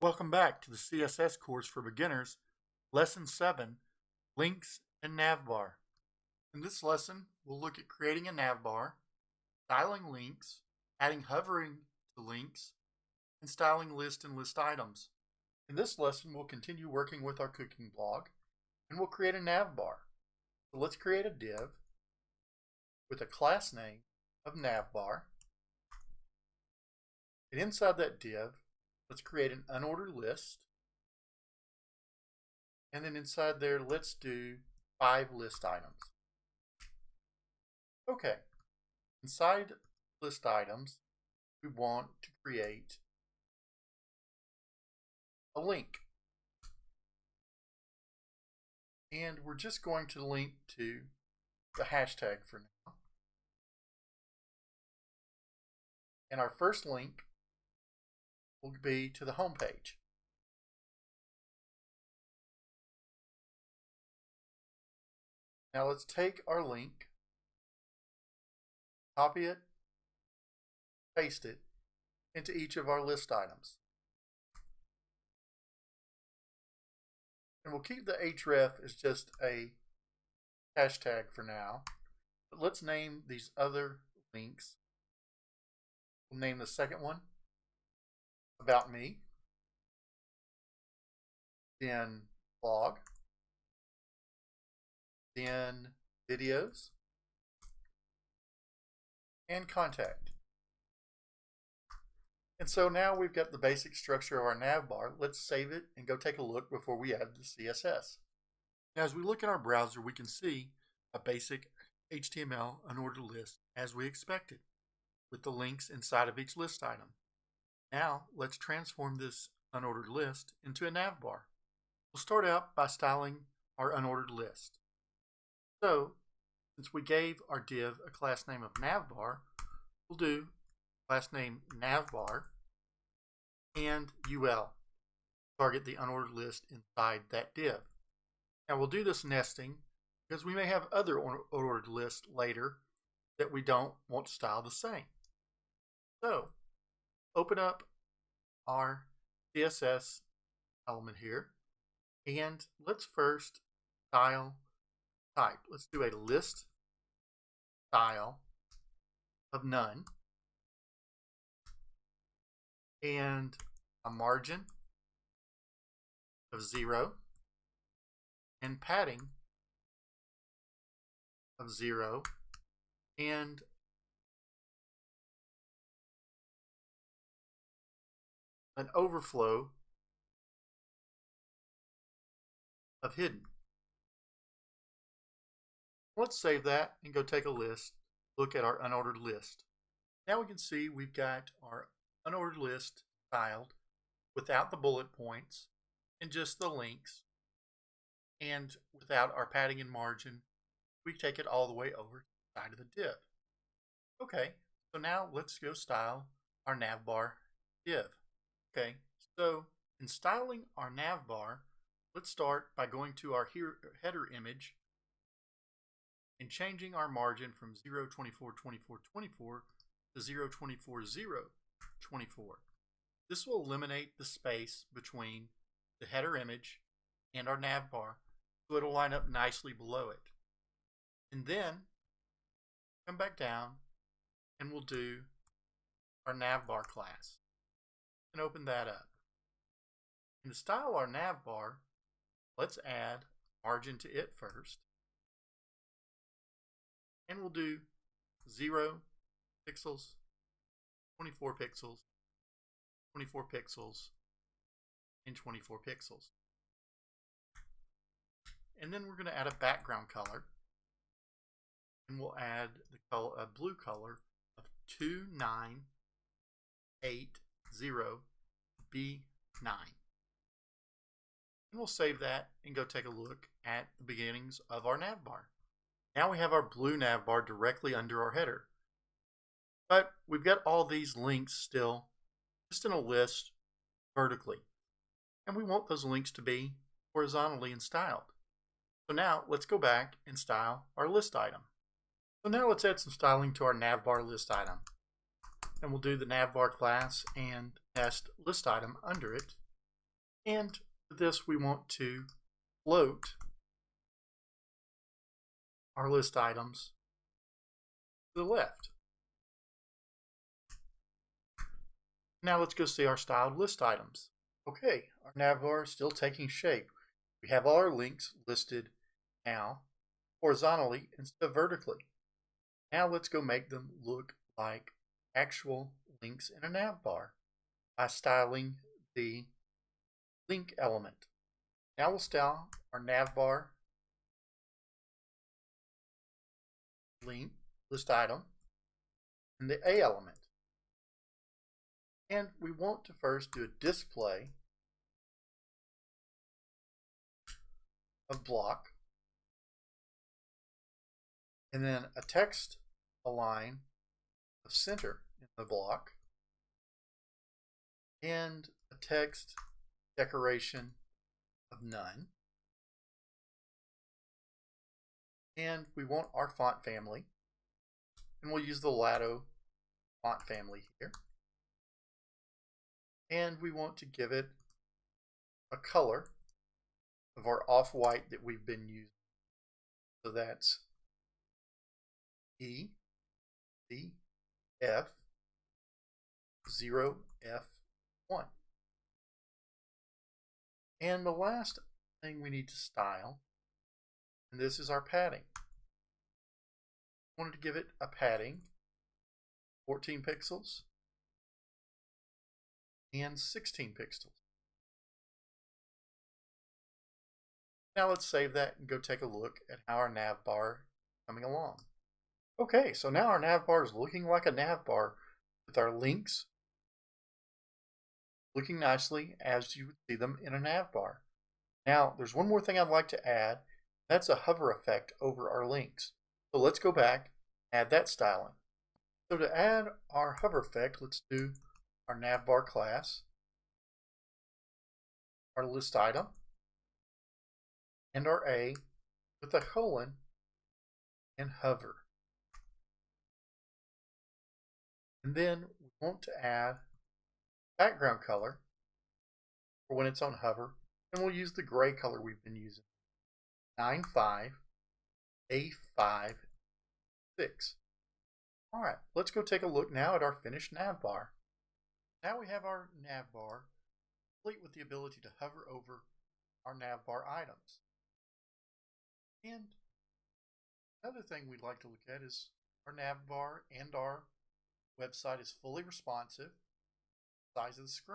Welcome back to the CSS course for beginners, Lesson 7, Links and Navbar. In this lesson, we'll look at creating a navbar, styling links, adding hovering to links, and styling lists and list items. In this lesson, we'll continue working with our cooking blog, and we'll create a navbar. So let's create a div with a class name of navbar. And inside that div, let's create an unordered list. And then inside there, let's do 5 list items. Okay, inside list items, we want to create a link. And we're just going to link to the hashtag for now. And our first link will be to the home page. Now let's take our link, copy it, paste it into each of our list items. And we'll keep the href as just a hashtag for now. But let's name these other links. We'll name the second one About Me, then blog, then videos, and contact. And so now we've got the basic structure of our navbar. Let's save it and go take a look before we add the CSS. Now as we look in our browser, we can see a basic HTML unordered list as we expected, with the links inside of each list item. Now let's transform this unordered list into a navbar. We'll start out by styling our unordered list. So since we gave our div a class name of navbar, we'll do class name navbar and ul. Target the unordered list inside that div. Now we'll do this nesting because we may have other unordered lists later that we don't want to style the same. So open up our CSS element here, and let's first style type. Let's do a list style of none and a margin of 0 and padding of 0 and an overflow of hidden. Let's save that and go take a look at our unordered list. Now we can see we've got our unordered list styled without the bullet points and just the links, and without our padding and margin. We take it all the way over to the side of the div. Okay, so now let's go style our navbar div. Okay, so in styling our navbar, let's start by going to our header image and changing our margin from 0.24.24.24 to 0.24.0.24. This will eliminate the space between the header image and our navbar, so it'll line up nicely below it. And then come back down and we'll do our navbar class and open that up. And to style our navbar, let's add margin to it first. And we'll do 0 pixels, 24 pixels, 24 pixels, and 24 pixels. And then we're going to add a background color. And we'll add the color, a blue color of 2980B9. And we'll save that and go take a look at the beginnings of our navbar. Now we have our blue navbar directly under our header. But we've got all these links still just in a list vertically. And we want those links to be horizontally and styled. So now let's go back and style our list item. So now let's add some styling to our navbar list item. And we'll do the navbar class and nest list item under it. And for this, we want to float our list items to the left. Now let's go see our styled list items. Okay, our navbar is still taking shape. We have all our links listed now horizontally instead of vertically. Now let's go make them look like actual links in a navbar by styling the link element. Now we'll style our navbar link list item in the A element. And we want to first do a display of block, and then a text align of center in the block, and a text decoration of none. And we want our font family, and we'll use the Lato font family here. And we want to give it a color of our off-white that we've been using. So that's E, C, F, 0, F1. And the last thing we need to style, and this is our padding. I wanted to give it a padding, 14 pixels and 16 pixels. Now let's save that and go take a look at how our navbar is coming along. Okay, so now our navbar is looking like a navbar with our links looking nicely as you would see them in a navbar. Now, there's one more thing I'd like to add. That's a hover effect over our links. So let's go back, add that styling. So to add our hover effect, let's do our navbar class, our list item, and our A with a colon and hover. And then we want to add background color for when it's on hover, and we'll use the gray color we've been using, 95 A5 6. All right, let's go take a look now at our finished navbar. Now we have our navbar complete with the ability to hover over our navbar items. And another thing we'd like to look at is our navbar and our website is fully responsive, size of the screen.